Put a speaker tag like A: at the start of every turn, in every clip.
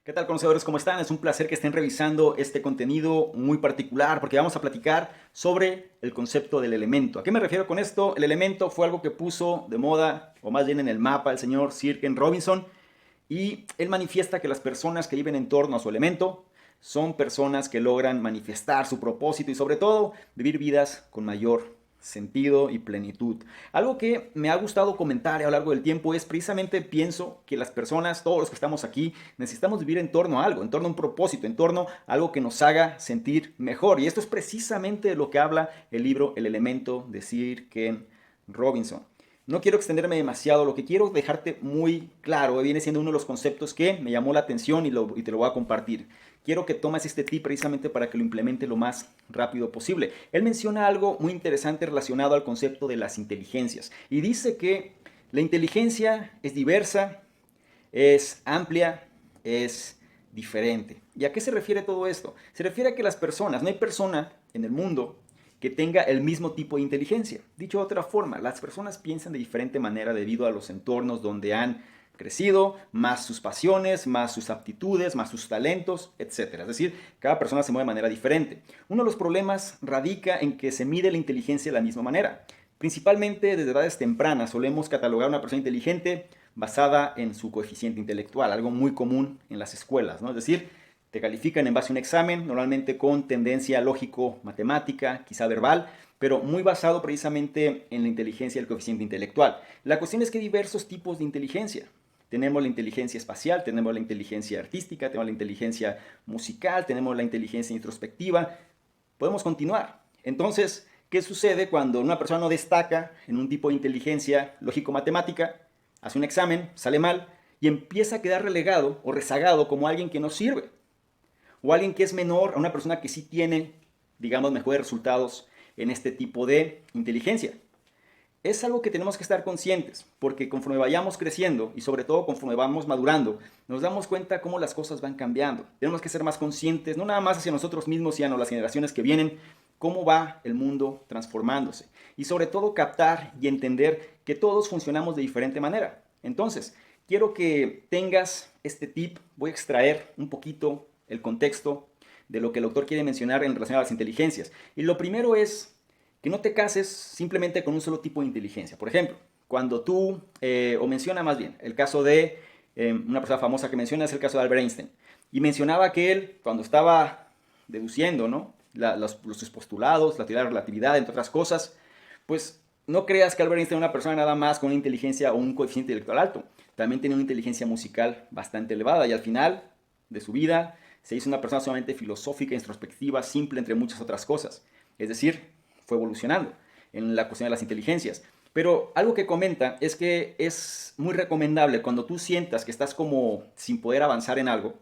A: ¿Qué tal, conocedores? ¿Cómo están? Es un placer que estén revisando este contenido muy particular porque vamos a platicar sobre el concepto del elemento. ¿A qué me refiero con esto? El elemento fue algo que puso de moda, o más bien en el mapa, el señor Sir Ken Robinson, y él manifiesta que las personas que viven en torno a su elemento son personas que logran manifestar su propósito y sobre todo vivir vidas con mayor sentido y plenitud. Algo que me ha gustado comentar a lo largo del tiempo es precisamente pienso que las personas, todos los que estamos aquí, necesitamos vivir en torno a algo, en torno a un propósito, en torno a algo que nos haga sentir mejor. Y esto es precisamente de lo que habla el libro El Elemento de Sir Ken Robinson. No quiero extenderme demasiado, lo que quiero dejarte muy claro viene siendo uno de los conceptos que me llamó la atención y te lo voy a compartir. Quiero que tomes este tip precisamente para que lo implemente lo más rápido posible. Él menciona algo muy interesante relacionado al concepto de las inteligencias y dice que la inteligencia es diversa, es amplia, es diferente. ¿Y a qué se refiere todo esto? Se refiere a que las personas, no hay persona en el mundo que tenga el mismo tipo de inteligencia. Dicho de otra forma, las personas piensan de diferente manera debido a los entornos donde han crecido, más sus pasiones, más sus aptitudes, más sus talentos, etcétera. Es decir, cada persona se mueve de manera diferente. Uno de los problemas radica en que se mide la inteligencia de la misma manera. Principalmente desde edades tempranas solemos catalogar a una persona inteligente basada en su coeficiente intelectual, algo muy común en las escuelas, ¿no? Es decir, te califican en base a un examen, normalmente con tendencia lógico-matemática, quizá verbal, pero muy basado precisamente en la inteligencia y el coeficiente intelectual. La cuestión es que hay diversos tipos de inteligencia. Tenemos la inteligencia espacial, tenemos la inteligencia artística, tenemos la inteligencia musical, tenemos la inteligencia introspectiva. Podemos continuar. Entonces, ¿qué sucede cuando una persona no destaca en un tipo de inteligencia lógico-matemática, hace un examen, sale mal y empieza a quedar relegado o rezagado como alguien que no sirve? O alguien que es menor a una persona que sí tiene, digamos, mejores resultados en este tipo de inteligencia. Es algo que tenemos que estar conscientes, porque conforme vayamos creciendo y sobre todo conforme vamos madurando, nos damos cuenta cómo las cosas van cambiando. Tenemos que ser más conscientes, no nada más hacia nosotros mismos, sino las generaciones que vienen, cómo va el mundo transformándose. Y sobre todo captar y entender que todos funcionamos de diferente manera. Entonces, quiero que tengas este tip, voy a extraer un poquito el contexto de lo que el autor quiere mencionar en relación a las inteligencias. Y lo primero es que no te cases simplemente con un solo tipo de inteligencia. Por ejemplo, cuando tú, o menciona más bien, el caso de una persona famosa que menciona es el caso de Albert Einstein. Y mencionaba que él, cuando estaba deduciendo, ¿no? Sus postulados, la teoría de la relatividad, entre otras cosas, pues no creas que Albert Einstein era una persona nada más con una inteligencia o un coeficiente intelectual alto. También tenía una inteligencia musical bastante elevada y al final de su vida se hizo una persona sumamente filosófica, introspectiva, simple, entre muchas otras cosas. Es decir, fue evolucionando en la cuestión de las inteligencias. Pero algo que comenta es que es muy recomendable cuando tú sientas que estás como sin poder avanzar en algo.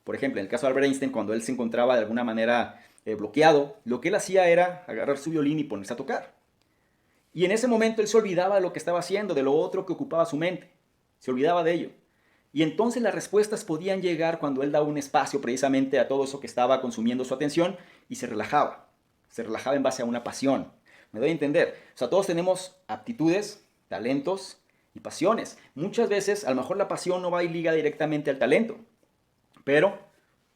A: Por ejemplo, en el caso de Albert Einstein, cuando él se encontraba de alguna manera bloqueado, lo que él hacía era agarrar su violín y ponerse a tocar. Y en ese momento él se olvidaba de lo que estaba haciendo, de lo otro que ocupaba su mente. Se olvidaba de ello. Y entonces las respuestas podían llegar cuando él daba un espacio precisamente a todo eso que estaba consumiendo su atención y se relajaba. Se relajaba en base a una pasión. Me doy a entender. O sea, todos tenemos aptitudes, talentos y pasiones. Muchas veces a lo mejor la pasión no va y liga directamente al talento, pero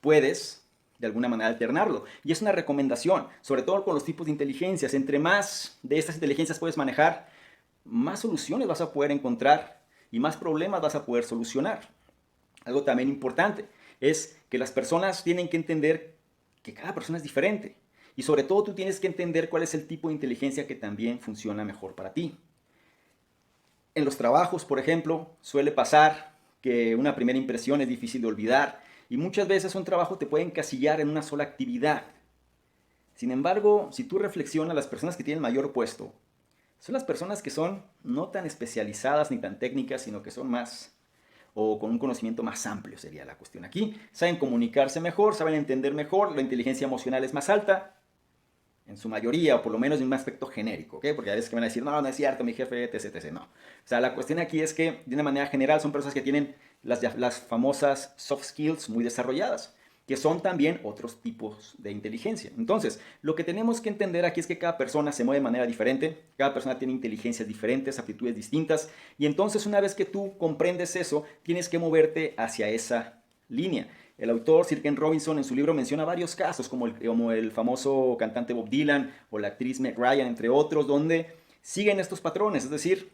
A: puedes de alguna manera alternarlo. Y es una recomendación, sobre todo con los tipos de inteligencias. Entre más de estas inteligencias puedes manejar, más soluciones vas a poder encontrar y más problemas vas a poder solucionar. Algo también importante es que las personas tienen que entender que cada persona es diferente. Y sobre todo tú tienes que entender cuál es el tipo de inteligencia que también funciona mejor para ti. En los trabajos, por ejemplo, suele pasar que una primera impresión es difícil de olvidar y muchas veces un trabajo te puede encasillar en una sola actividad. Sin embargo, si tú reflexionas, las personas que tienen mayor puesto son las personas que son no tan especializadas ni tan técnicas, sino que son más o con un conocimiento más amplio sería la cuestión aquí. Saben comunicarse mejor, saben entender mejor, la inteligencia emocional es más alta, en su mayoría, o por lo menos en un aspecto genérico, ¿ok? Porque a veces que van a decir, no, no es cierto, mi jefe, etc, etc, no. O sea, la cuestión aquí es que, de una manera general, son personas que tienen las famosas soft skills muy desarrolladas, que son también otros tipos de inteligencia. Entonces, lo que tenemos que entender aquí es que cada persona se mueve de manera diferente, cada persona tiene inteligencias diferentes, aptitudes distintas, y entonces una vez que tú comprendes eso, tienes que moverte hacia esa línea. El autor Sir Ken Robinson en su libro menciona varios casos, como el famoso cantante Bob Dylan o la actriz Meg Ryan, entre otros, donde siguen estos patrones, es decir,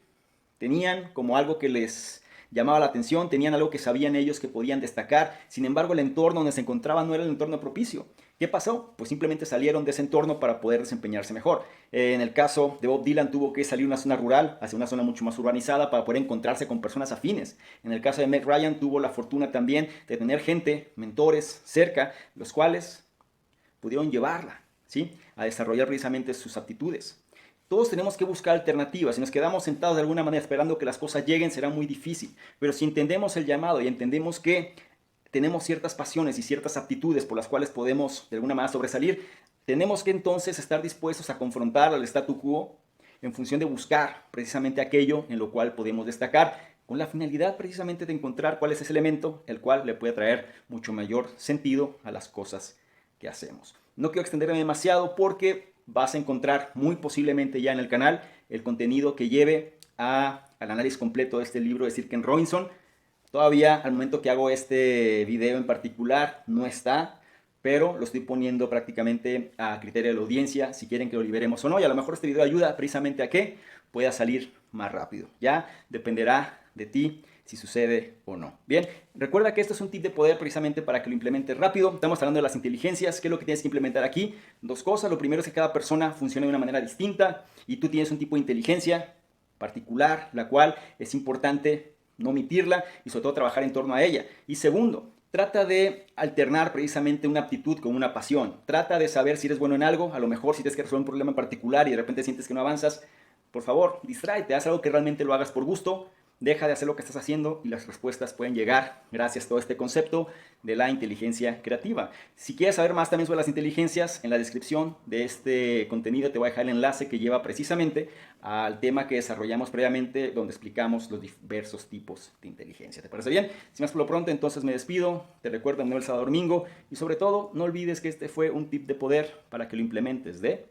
A: tenían como algo que les llamaba la atención, tenían algo que sabían ellos que podían destacar, sin embargo el entorno donde se encontraban no era el entorno propicio. ¿Qué pasó? Pues simplemente salieron de ese entorno para poder desempeñarse mejor. En el caso de Bob Dylan tuvo que salir de una zona rural hacia una zona mucho más urbanizada para poder encontrarse con personas afines. En el caso de Meg Ryan tuvo la fortuna también de tener gente, mentores cerca, los cuales pudieron llevarla, ¿sí?, a desarrollar precisamente sus aptitudes. Todos tenemos que buscar alternativas. Si nos quedamos sentados de alguna manera esperando que las cosas lleguen, será muy difícil. Pero si entendemos el llamado y entendemos que tenemos ciertas pasiones y ciertas aptitudes por las cuales podemos de alguna manera sobresalir, tenemos que entonces estar dispuestos a confrontar al statu quo en función de buscar precisamente aquello en lo cual podemos destacar, con la finalidad precisamente de encontrar cuál es ese elemento el cual le puede traer mucho mayor sentido a las cosas que hacemos. No quiero extenderme demasiado porque vas a encontrar muy posiblemente ya en el canal el contenido que lleve al análisis completo de este libro de Sir Ken Robinson. Todavía al momento que hago este video en particular no está, pero lo estoy poniendo prácticamente a criterio de la audiencia si quieren que lo liberemos o no, y a lo mejor este video ayuda precisamente a que pueda salir más rápido. Ya dependerá de ti si sucede o no. Bien, recuerda que esto es un tip de poder precisamente para que lo implementes rápido. Estamos hablando de las inteligencias. ¿Qué es lo que tienes que implementar aquí? Dos cosas. Lo primero es que cada persona funciona de una manera distinta y tú tienes un tipo de inteligencia particular, la cual es importante no omitirla y sobre todo trabajar en torno a ella. Y segundo, trata de alternar precisamente una aptitud con una pasión. Trata de saber si eres bueno en algo. A lo mejor si tienes que resolver un problema en particular y de repente sientes que no avanzas, por favor, distráete, haz algo que realmente lo hagas por gusto. Deja de hacer lo que estás haciendo y las respuestas pueden llegar gracias a todo este concepto de la inteligencia creativa. Si quieres saber más también sobre las inteligencias, en la descripción de este contenido te voy a dejar el enlace que lleva precisamente al tema que desarrollamos previamente, donde explicamos los diversos tipos de inteligencia. ¿Te parece bien? Sin más por lo pronto, entonces me despido. Te recuerdo el sábado domingo y sobre todo no olvides que este fue un tip de poder para que lo implementes de